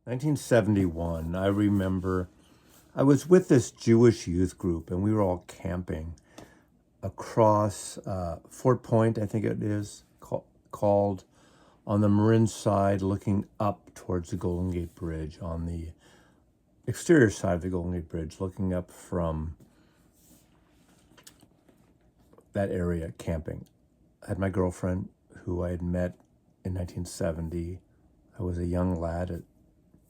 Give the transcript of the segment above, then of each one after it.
1971, I remember I was with this Jewish youth group and we were all camping across Fort Point, I think it is called, on the Marin side, looking up towards the Golden Gate Bridge, on the exterior side of the Golden Gate Bridge, looking up from that area camping. I had my girlfriend who I had met in 1970. I was a young lad at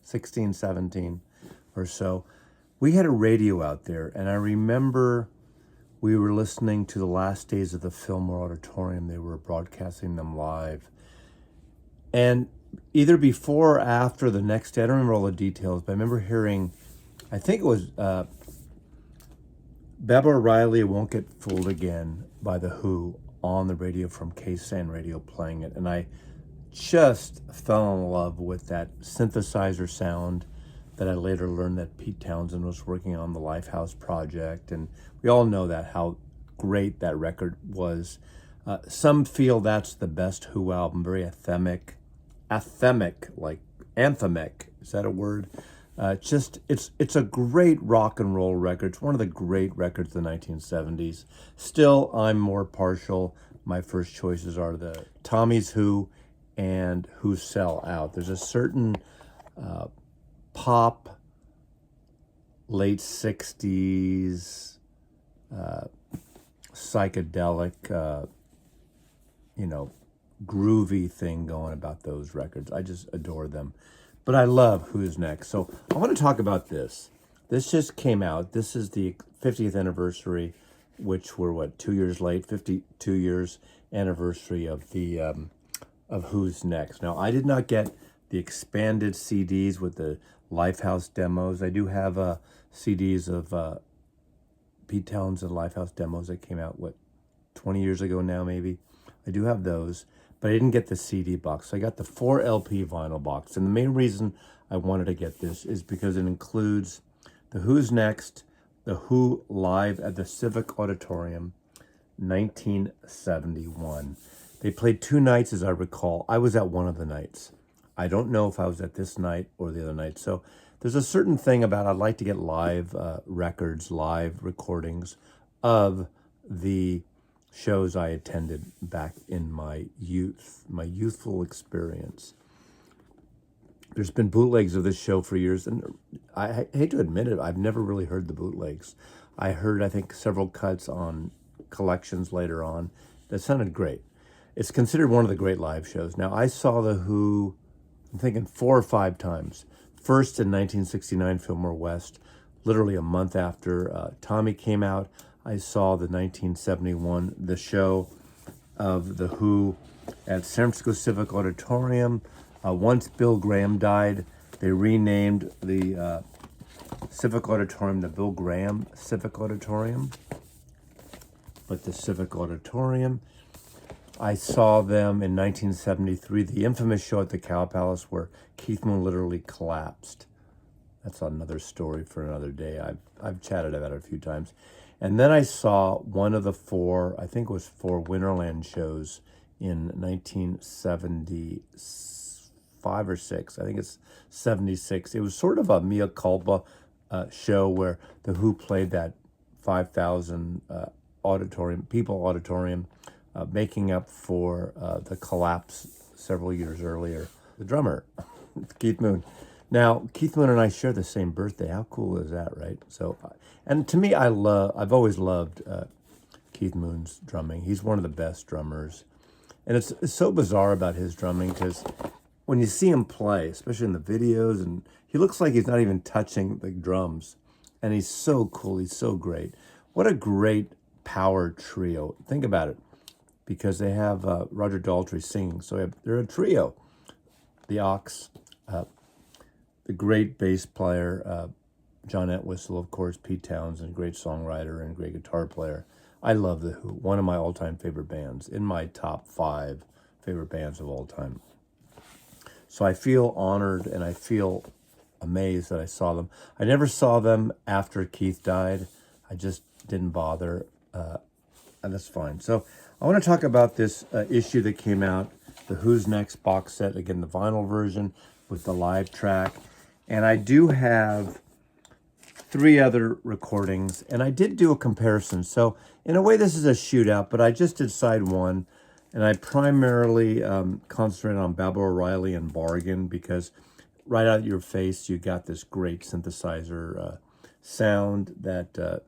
16, 17 or so. We had a radio out there, and I remember we were listening to the last days of the Fillmore Auditorium. They were broadcasting them live. And either before or after the next day, I don't remember all the details, but I remember hearing, I think it was Baba O'Reilly, Won't Get Fooled Again by The Who on the radio from K-San Radio playing it. And I just fell in love with that synthesizer sound that I later learned that Pete Townsend was working on the Lifehouse project. And we all know that, how great that record was. Some feel that's the best Who album, very anthemic, like anthemic, is that a word? It's a great rock and roll record. It's one of the great records of the 1970s. Still, I'm more partial. My first choices are the Tommy's Who and Who Sell Out. There's a certain pop, late 60s, psychedelic, groovy thing going about those records. I just adore them. But I love Who's Next. So I want to talk about this. This just came out. This is the 50th anniversary, which we're 2 years late, 52 years anniversary of the of Who's Next. Now, I did not get the expanded CDs with the Lifehouse demos. I do have CDs of Pete Townsend Lifehouse demos that came out, 20 years ago now, maybe. I do have those, but I didn't get the CD box. So I got the 4 LP vinyl box. And the main reason I wanted to get this is because it includes the Who's Next, the Who live at the Civic Auditorium, 1971. They played 2 nights, as I recall. I was at one of the nights. I don't know if I was at this night or the other night. So there's a certain thing about I'd like to get live records, live recordings of the shows I attended back in my youth, my youthful experience. There's been bootlegs of this show for years, and I hate to admit it, I've never really heard the bootlegs. I heard, I think, several cuts on collections later on that sounded great. It's considered one of the great live shows. Now, I saw The Who, I'm thinking 4 or 5 times. First in 1969, Fillmore West, literally a month after Tommy came out. I saw the 1971, the show of The Who at San Francisco Civic Auditorium. Once Bill Graham died, they renamed the Civic Auditorium the Bill Graham Civic Auditorium. But the Civic Auditorium. I saw them in 1973, the infamous show at the Cow Palace where Keith Moon literally collapsed. That's another story for another day. I've chatted about it a few times. And then I saw one of the 4, I think it was 4 Winterland shows in 1975 or 6. I think it's 76. It was sort of a mea culpa show where The Who played that 5,000 auditorium, making up for the collapse several years earlier. The drummer, Keith Moon. Now, Keith Moon and I share the same birthday. How cool is that, right? So, and to me, I've always loved Keith Moon's drumming. He's one of the best drummers. And it's so bizarre about his drumming because when you see him play, especially in the videos, and he looks like he's not even touching the drums. And he's so cool. He's so great. What a great power trio. Think about it. Because they have Roger Daltrey singing. So they're a trio. The Ox, the great bass player, John Entwistle, of course, Pete Townsend, great songwriter and great guitar player. I love The Who, one of my all-time favorite bands, in my top 5 favorite bands of all time. So I feel honored and I feel amazed that I saw them. I never saw them after Keith died. I just didn't bother, and that's fine. So I want to talk about this issue that came out, the Who's Next box set, again, the vinyl version with the live track. And I do have 3 other recordings, and I did do a comparison. So in a way, this is a shootout, but I just did side one, and I primarily concentrated on Babel O'Reilly and Bargain because right out of your face, you got this great synthesizer sound that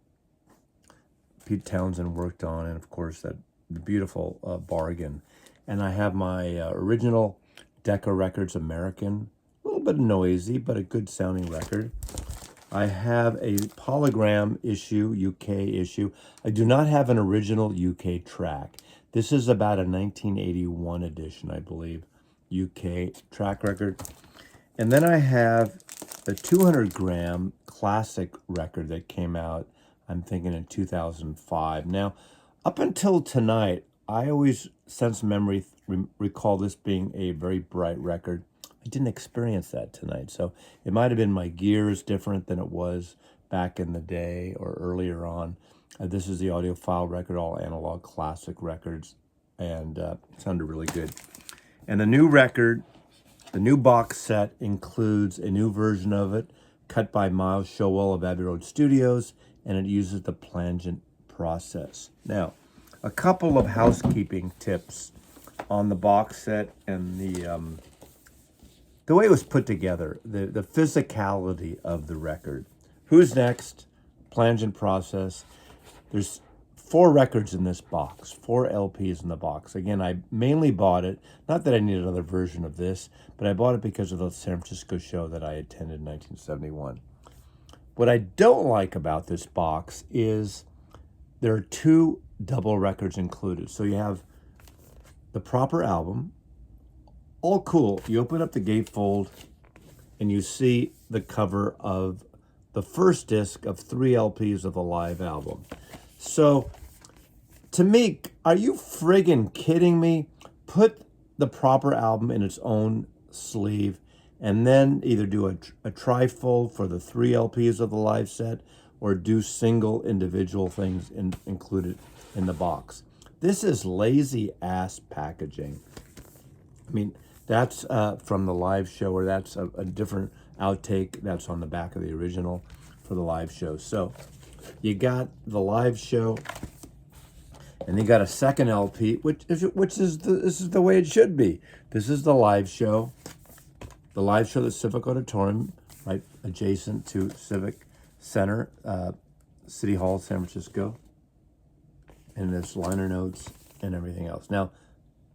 Pete Townsend worked on, and of course that beautiful Bargain. And I have my original Decca Records American, a little bit noisy, but a good sounding record. I have a Polygram issue, UK issue. I do not have an original UK track. This is about a 1981 edition, I believe, UK track record. And then I have a 200-gram classic record that came out, I'm thinking in 2005. Now, up until tonight, I always sense memory recall this being a very bright record. I didn't experience that tonight, so it might have been my gear is different than it was back in the day or earlier on. This is the audiophile record, all analog classic records, and it sounded really good. And the new record, the new box set includes a new version of it, cut by Miles Showell of Abbey Road Studios, and it uses the plangent process. Now, a couple of housekeeping tips on the box set and the way it was put together, the physicality of the record. Who's Next, plangent process. There's 4 records in this box, 4 LPs in the box. Again, I mainly bought it, not that I need another version of this, but I bought it because of the San Francisco show that I attended in 1971. What I don't like about this box is there are 2 double records included. So you have the proper album, all cool. You open up the gatefold and you see the cover of the first disc of 3 LPs of the live album. So to me, are you friggin' kidding me? Put the proper album in its own sleeve and then either do a trifold for the 3 LPs of the live set or do single individual things included in the box. This is lazy ass packaging. I mean, that's from the live show, or that's a different outtake that's on the back of the original for the live show. So you got the live show, and you got a second LP, which is this is the way it should be. This is the live show at Civic Auditorium, right adjacent to Civic Center, City Hall, San Francisco, and there's liner notes and everything else. Now,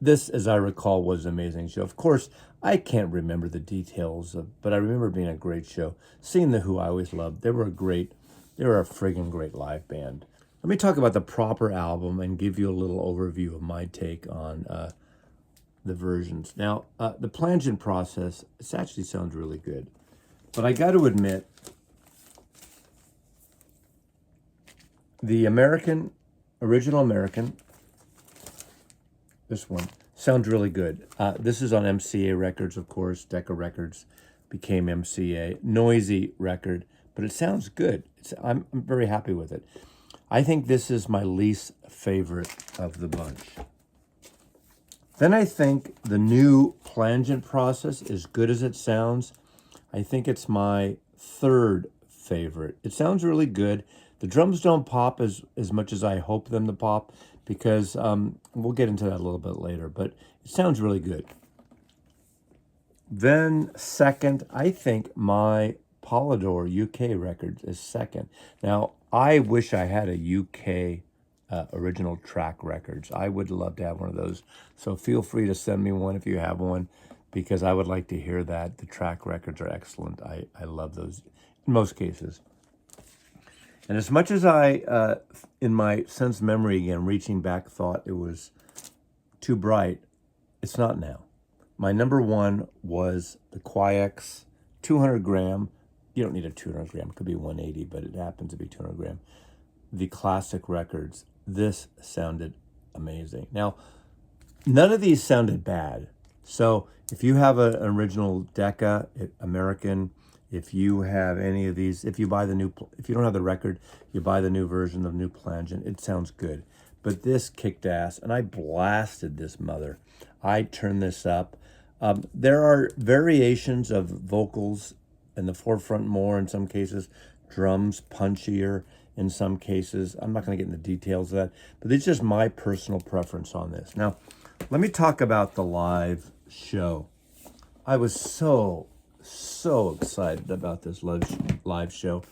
this, as I recall, was an amazing show. Of course, I can't remember the details, but I remember being a great show. Seeing The Who, I always loved. They were a friggin' great live band. Let me talk about the proper album and give you a little overview of my take on the versions. Now, the plangent process, it actually sounds really good. But I got to admit, the original American, this one sounds really good. This is on MCA Records, of course. Decca Records became MCA. Noisy record, but it sounds good. I'm very happy with it. I think this is my least favorite of the bunch. Then I think the new plangent process, as good as it sounds, I think it's my 3rd favorite. It sounds really good. The drums don't pop as much as I hope them to pop, because we'll get into that a little bit later, but it sounds really good. Then second, I think my Polydor UK record is second. Now, I wish I had a UK original track records. I would love to have one of those. So feel free to send me one if you have one, because I would like to hear that. The track records are excellent. I love those in most cases. And as much as I, in my sense memory again, reaching back, thought it was too bright, it's not now. My number 1 was the Quiex 200 gram. You don't need a 200 gram. It could be 180, but it happens to be 200 gram. The classic records. This sounded amazing. Now, none of these sounded bad. So if you have an original Decca American, if you have any of these, if you don't have the record, you buy the new version of New Plangent, it sounds good. But this kicked ass, and I blasted this mother. I turned this up. There are variations of vocals in the forefront more in some cases, drums punchier in some cases. I'm not going to get into the details of that, but it's just my personal preference on this. Now, let me talk about the live show. I was so excited about this live show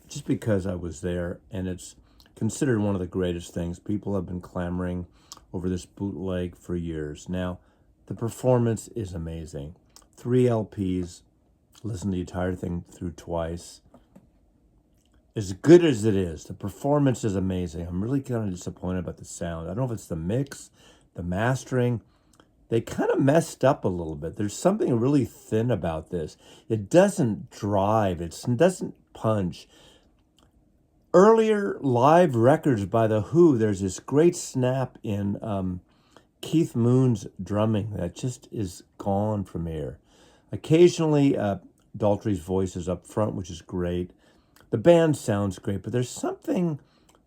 just because I was there, and it's considered one of the greatest things. People have been clamoring over this bootleg for years. Now, the performance is amazing. 3 LPs, listen to the entire thing through twice. As good as it is, the performance is amazing. I'm really kind of disappointed about the sound. I don't know if it's the mix, the mastering. They kind of messed up a little bit. There's something really thin about this. It doesn't drive. It doesn't punch. Earlier live records by The Who, there's this great snap in Keith Moon's drumming that just is gone from here. Occasionally, Daltrey's voice is up front, which is great. The band sounds great, but there's something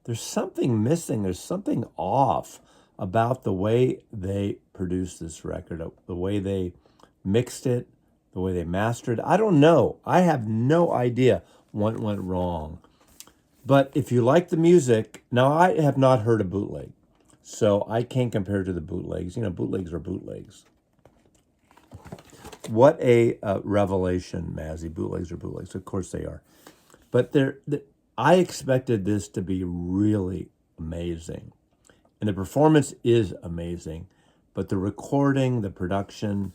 missing. There's something off about the way they produced this record, the way they mixed it, the way they mastered it. I don't know. I have no idea what went wrong. But if you like the music, now I have not heard a bootleg, so I can't compare to the bootlegs. You know, bootlegs are bootlegs. What a revelation, Mazzy. Bootlegs are bootlegs. Of course they are. But I expected this to be really amazing. And the performance is amazing. But the recording, the production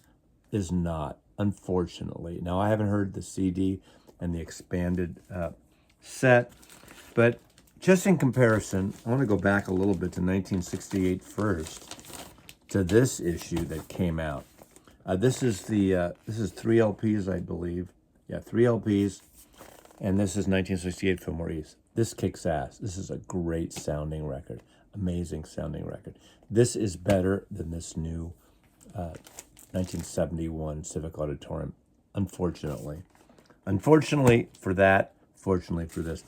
is not, unfortunately. Now, I haven't heard the CD and the expanded set. But just in comparison, I want to go back a little bit to 1968 first, to this issue that came out. This is 3 LPs, I believe. Yeah, 3 LPs. And this is 1968 from Maurice. This kicks ass. This is a great sounding record. Amazing sounding record. This is better than this new 1971 Civic Auditorium, unfortunately. Unfortunately for that, fortunately for this.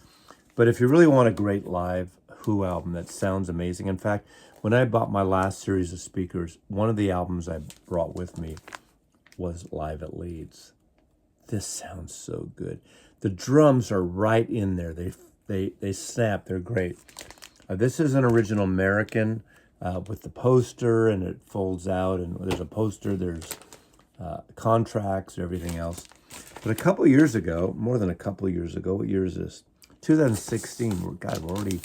But if you really want a great live Who album that sounds amazing, in fact, when I bought my last series of speakers, one of the albums I brought with me was Live at Leeds. This sounds so good. The drums are right in there. They snap. They're great. This is an original American with the poster, and it folds out, and there's a poster, there's contracts, and everything else. But a couple years ago, more than a couple years ago, what year is this? 2016. God, we're already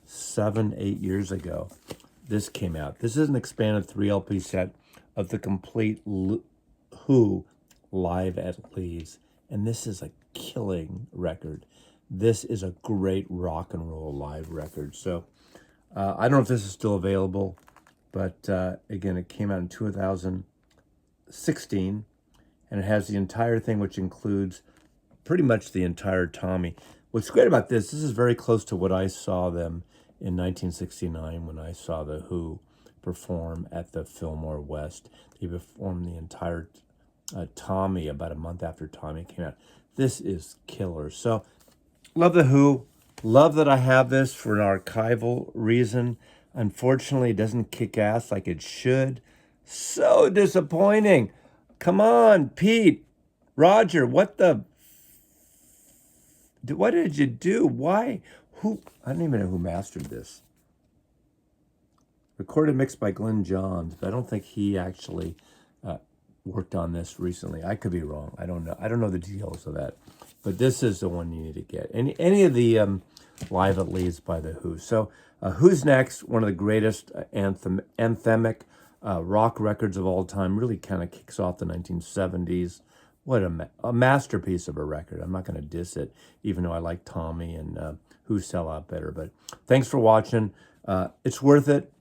7-8 years ago. This came out. This is an expanded 3 LP set of the complete Who Live at Leeds. And this is a killing record. This is a great rock and roll live record. So I don't know if this is still available, but again, it came out in 2016, and it has the entire thing, which includes pretty much the entire Tommy. What's great about this is very close to what I saw them in 1969 when I saw The Who perform at the Fillmore West. They performed the entire Tommy about a month after Tommy came out. This is killer. So, love The Who. Love that I have this for an archival reason. Unfortunately, it doesn't kick ass like it should. So disappointing. Come on, Pete. Roger, what did you do? Why? Who? I don't even know who mastered this. Recorded mixed by Glenn Johns, but I don't think he actually worked on this recently. I could be wrong. I don't know. I don't know the details of that. But this is the one you need to get. Any of the Live at Leeds by The Who. So Who's Next, one of the greatest anthemic rock records of all time, really kind of kicks off the 1970s. What a masterpiece of a record. I'm not going to diss it, even though I like Tommy and Who Sell Out better. But thanks for watching. It's worth it.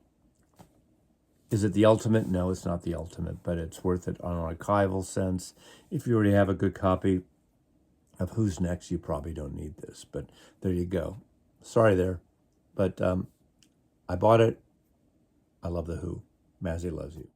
Is it the ultimate? No, it's not the ultimate, but it's worth it on an archival sense. If you already have a good copy of Who's Next, you probably don't need this, but there you go. Sorry there, but I bought it. I love The Who. Mazzy loves you.